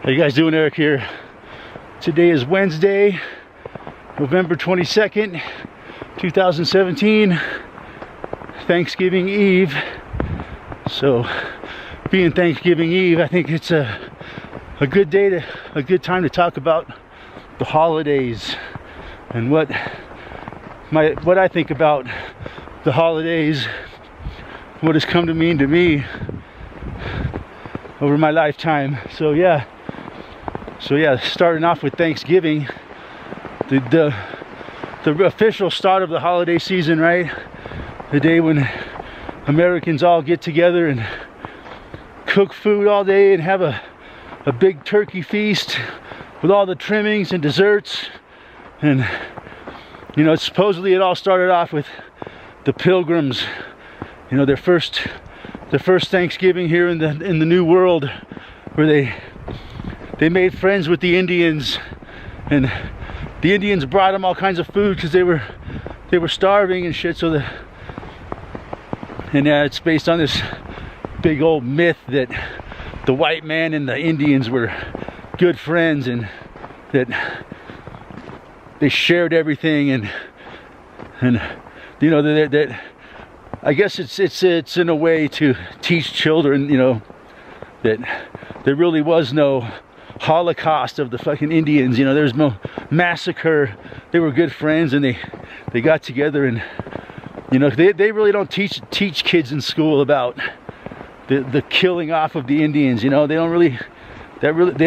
How you guys doing? Eric here. Today is Wednesday, November 22nd, 2017, Thanksgiving Eve. So, being Thanksgiving Eve, I think it's a good time to talk about the holidays and what I think about the holidays, what has come to mean to me over my lifetime. So yeah, starting off with Thanksgiving, the official start of the holiday season, right? The day when Americans all get together and cook food all day and have a big turkey feast with all the trimmings and desserts. And you know, supposedly it all started off with the Pilgrims, you know, their first Thanksgiving here in the New World, where they made friends with the Indians, and the Indians brought them all kinds of food because they were starving and shit. So it's based on this big old myth that the white man and the Indians were good friends and that they shared everything, and you know that I guess it's in a way to teach children, you know, that there really was no Holocaust of the fucking Indians. You know, there's no massacre. They were good friends, and they got together, and you know, they really don't teach kids in school about the killing off of the Indians. You know, they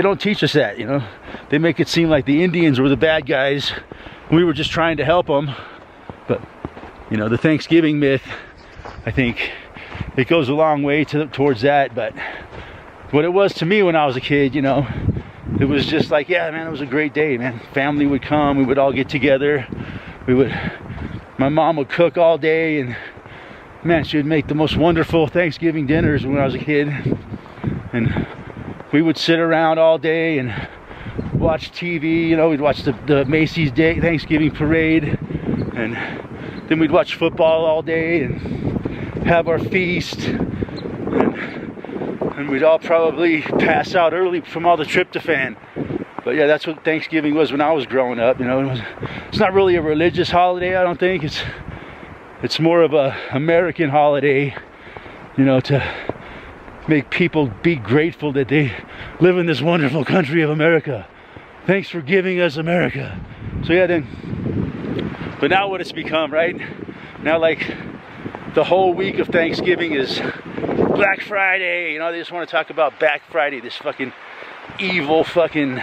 don't teach us that. You know, they make it seem like the Indians were the bad guys, we were just trying to help them. But you know, the Thanksgiving myth, I think it goes a long way towards that. But what it was to me when I was a kid, you know, it was just like, yeah, man, it was a great day, man. Family would come, we would all get together, my mom would cook all day, and man, she would make the most wonderful Thanksgiving dinners when I was a kid. And we would sit around all day and watch TV. You know, we'd watch the Macy's Day Thanksgiving Parade, and then we'd watch football all day and have our feast, and we'd all probably pass out early from all the tryptophan. But yeah, that's what Thanksgiving was when I was growing up. You know, it's not really a religious holiday, I don't think. It's more of a American holiday, you know, to make people be grateful that they live in this wonderful country of America. Thanks for giving us America. So yeah, but now what it's become, right? Now, like, the whole week of Thanksgiving is Black Friday. You know, they just want to talk about Black Friday, this fucking evil fucking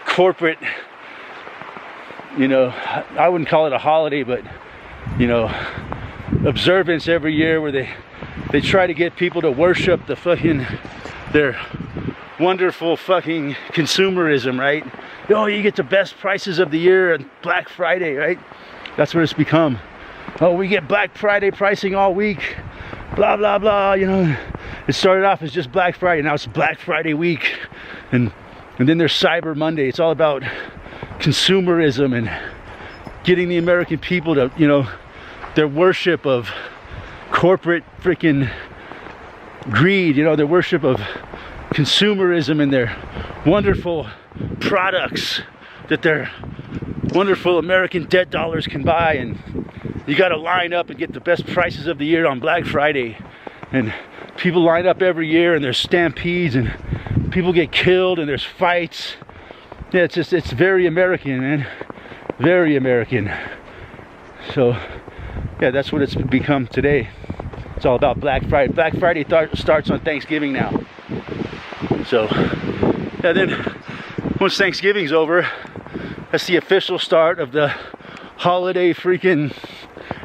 corporate, you know, I wouldn't call it a holiday, but you know, observance every year where they try to get people to worship their wonderful fucking consumerism, right? Oh, you get the best prices of the year on Black Friday, right? That's what it's become. Oh, we get Black Friday pricing all week, blah blah blah. You know, it started off as just Black Friday, now it's Black Friday week, and then there's Cyber Monday. It's all about consumerism and getting the American people to, you know, their worship of corporate freaking greed, you know, their worship of consumerism and their wonderful products that their wonderful American debt dollars can buy. And you got to line up and get the best prices of the year on Black Friday, and people line up every year, and there's stampedes and people get killed and there's fights. Yeah, it's very American, man, very American. So yeah, that's what it's become today. It's all about Black Friday. Black Friday starts on Thanksgiving now. So yeah, then once Thanksgiving's over, that's the official start of the holiday freaking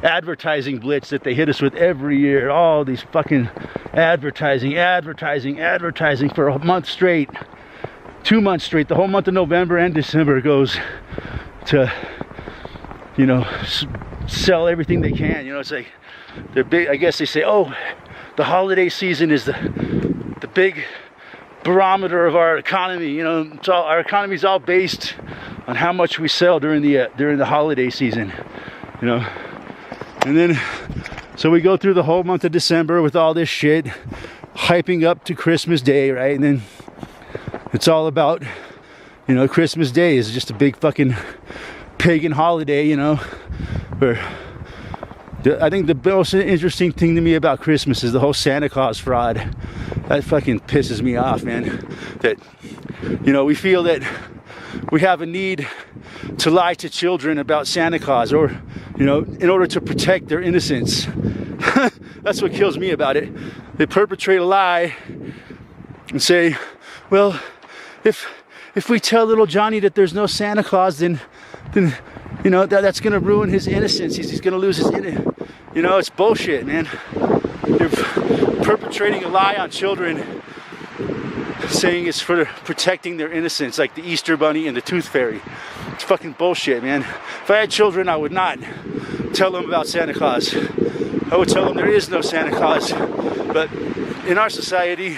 advertising blitz that they hit us with every year. All these fucking advertising for a month straight, 2 months straight. The whole month of November and December goes to, you know, sell everything they can. You know, it's like they're big. I guess they say, oh, the holiday season is the big barometer of our economy. You know, our economy is all based on how much we sell during the holiday season. You know, and then so we go through the whole month of December with all this shit, hyping up to Christmas Day, right? And it's all about, you know, Christmas Day is just a big fucking pagan holiday, you know, where I think the most interesting thing to me about Christmas is the whole Santa Claus fraud. That fucking pisses me off, man. That, you know, we feel that we have a need to lie to children about Santa Claus, or, you know, in order to protect their innocence. That's what kills me about it. They perpetrate a lie and say, well, if we tell little Johnny that there's no Santa Claus, then you know, that's gonna ruin his innocence. He's gonna lose his innocence. You know, it's bullshit, man. You're perpetrating a lie on children, saying it's for protecting their innocence, like the Easter Bunny and the Tooth Fairy. It's fucking bullshit, man. If I had children, I would not tell them about Santa Claus. I would tell them there is no Santa Claus. But in our society,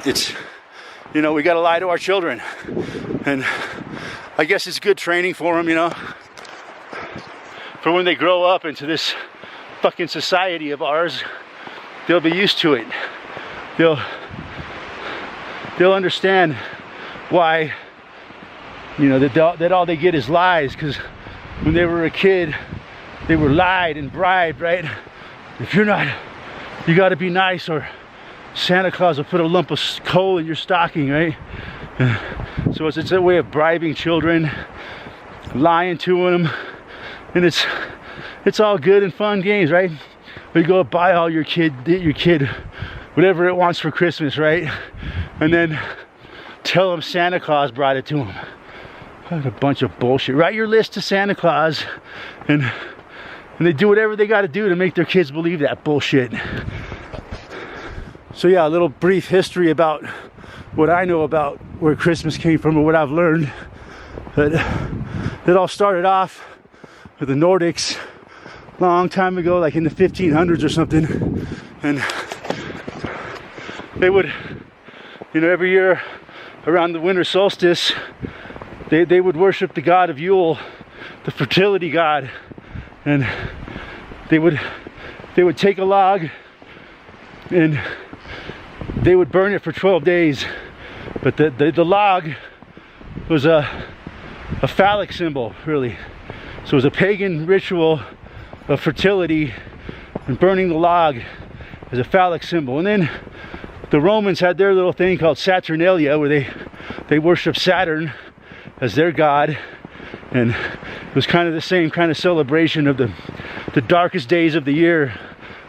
it's, you know, we gotta lie to our children. And I guess it's good training for them, you know, for when they grow up into this fucking society of ours. They'll be used to it. They'll understand why, you know, that all they get is lies, because when they were a kid, they were lied and bribed, right? If you're not, you got to be nice, or Santa Claus will put a lump of coal in your stocking, right? So it's a way of bribing children, lying to them, and it's all good and fun games, right? We go buy all your kid whatever it wants for Christmas, right? And then tell them Santa Claus brought it to them. What a bunch of bullshit. Write your list to Santa Claus, and they do whatever they got to do to make their kids believe that bullshit. So yeah, a little brief history about what I know about where Christmas came from, or what I've learned. It all started off with the Nordics a long time ago, like in the 1500s or something. And they would, you know, every year around the winter solstice, they would worship the god of Yule, the fertility god. And they would take a log and they would burn it for 12 days. But the log was a phallic symbol, really. So it was a pagan ritual of fertility, and burning the log as a phallic symbol. And then the Romans had their little thing called Saturnalia, where they worshiped Saturn as their god. And it was kind of the same kind of celebration of the darkest days of the year,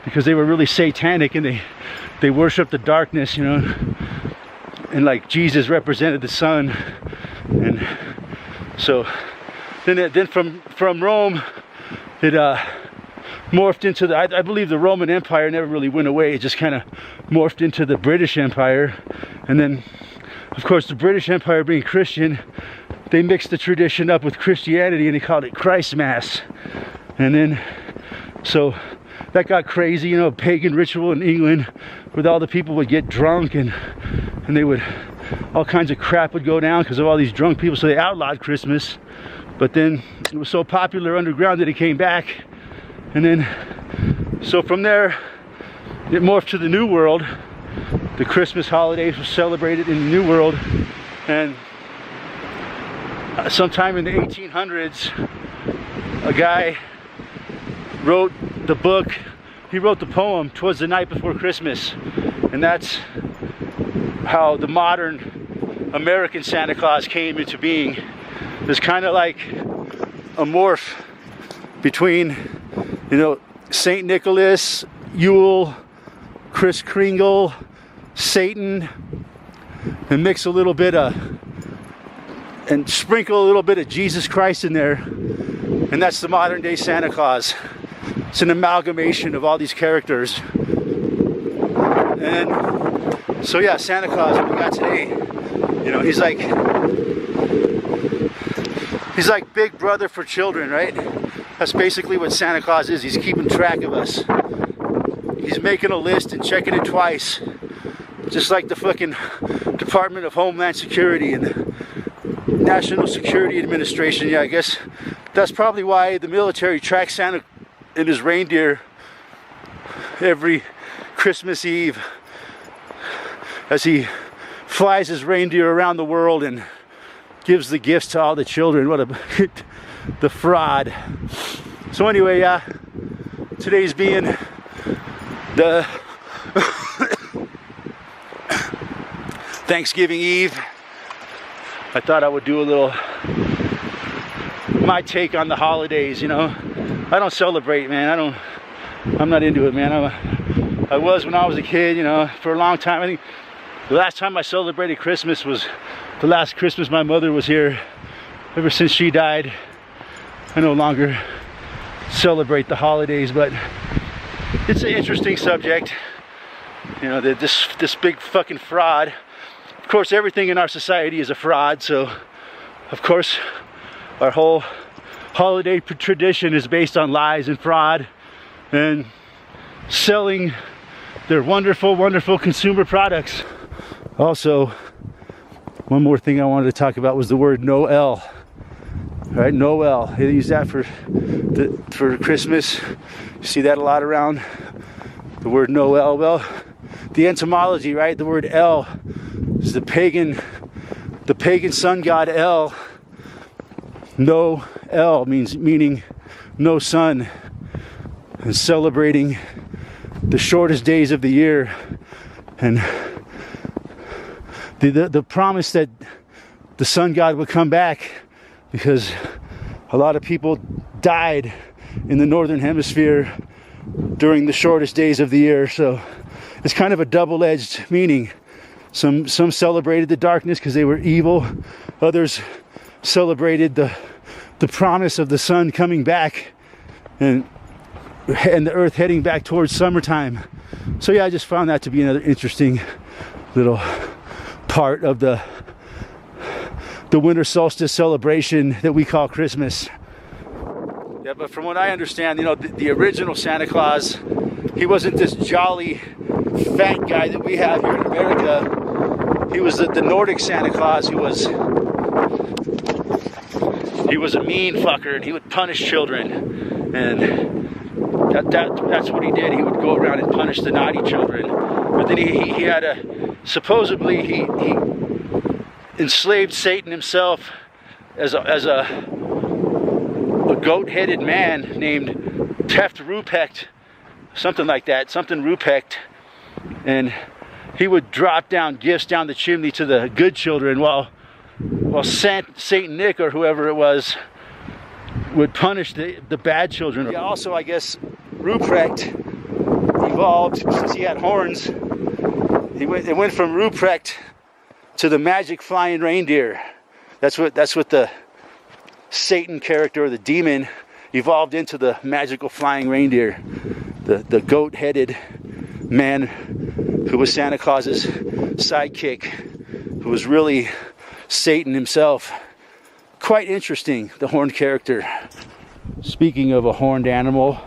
because they were really satanic, and they worshiped the darkness, you know, and like Jesus represented the sun. And so then from Rome, it morphed into I believe the Roman Empire never really went away. It just kind of morphed into the British Empire. And then, of course, the British Empire being Christian, they mixed the tradition up with Christianity, and they called it Christmas. And then, so that got crazy, you know, pagan ritual in England, where all the people would get drunk, and they would, all kinds of crap would go down because of all these drunk people. So they outlawed Christmas. But then it was so popular underground that it came back. And then, so from there, it morphed to the New World. The Christmas holidays were celebrated in the New World. And sometime in the 1800s, a guy wrote the book, he wrote the poem, "'Twas the Night Before Christmas." And that's how the modern American Santa Claus came into being. It's kind of like a morph between, you know, St. Nicholas, Yule, Kris Kringle, Satan, and mix a little bit of, and sprinkle a little bit of Jesus Christ in there. And that's the modern day Santa Claus. It's an amalgamation of all these characters. And so yeah, Santa Claus, what we got today, you know, he's like big brother for children, right? That's basically what Santa Claus is. He's keeping track of us. He's making a list and checking it twice. Just like the fucking Department of Homeland Security and the National Security Administration. Yeah, I guess that's probably why the military tracks Santa and his reindeer every Christmas Eve as he flies his reindeer around the world and gives the gifts to all the children. What a the fraud. So anyway, today's being the Thanksgiving Eve. I thought I would do a little my take on the holidays. You know, I don't celebrate, man. I'm not into it, man. I was when I was a kid, you know, for a long time. I think the last time I celebrated Christmas was the last Christmas my mother was here. Ever since she died, I no longer celebrate the holidays, but it's an interesting subject. You know, this big fucking fraud. Of course, everything in our society is a fraud, so of course our whole holiday tradition is based on lies and fraud and selling their wonderful, wonderful consumer products. Also, one more thing I wanted to talk about was the word Noel. Right, Noel. They use that for Christmas. You see that a lot around. The word Noel. Well, the etymology, right? The word El is the pagan sun god El. Noel meaning no sun, and celebrating the shortest days of the year, and the promise that the sun god would come back, because a lot of people died in the northern hemisphere during the shortest days of the year. So it's kind of a double-edged meaning. Some celebrated the darkness because they were evil. Others celebrated the promise of the sun coming back and the earth heading back towards summertime. So yeah, I just found that to be another interesting little part of the winter solstice celebration that we call Christmas. Yeah, but from what I understand, you know, the original Santa Claus, he wasn't this jolly fat guy that we have here in America. He was the Nordic Santa Claus who was a mean fucker, and he would punish children, and that's what he did. He would go around and punish the naughty children. But then he had supposedly he enslaved Satan himself as a goat-headed man named Teft Ruprecht, something like that, something Ruprecht, and he would drop down gifts down the chimney to the good children, while Saint Nick or whoever it was would punish the bad children. Yeah, also, I guess Ruprecht evolved since he had horns. It went from Ruprecht to the magic flying reindeer. That's what the Satan character, or the demon, evolved into, the magical flying reindeer, the goat-headed man who was Santa Claus's sidekick, who was really Satan himself. Quite interesting, the horned character. Speaking of a horned animal,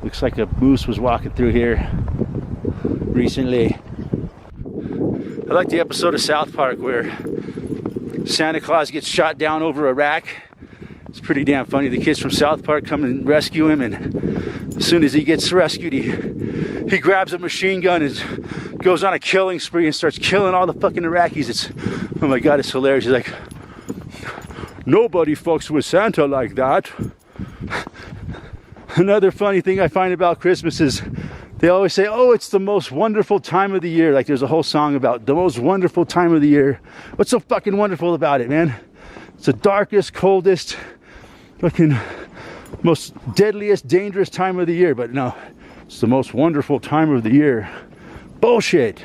looks like a moose was walking through here recently. I like the episode of South Park where Santa Claus gets shot down over Iraq. It's pretty damn funny. The kids from South Park come and rescue him, and as soon as he gets rescued, he grabs a machine gun and goes on a killing spree and starts killing all the fucking Iraqis. Oh my god, it's hilarious. He's like, nobody fucks with Santa like that. Another funny thing I find about Christmas is they always say, oh, it's the most wonderful time of the year. Like there's a whole song about the most wonderful time of the year. What's so fucking wonderful about it, man? It's the darkest, coldest, fucking most deadliest, dangerous time of the year. But no, it's the most wonderful time of the year. Bullshit.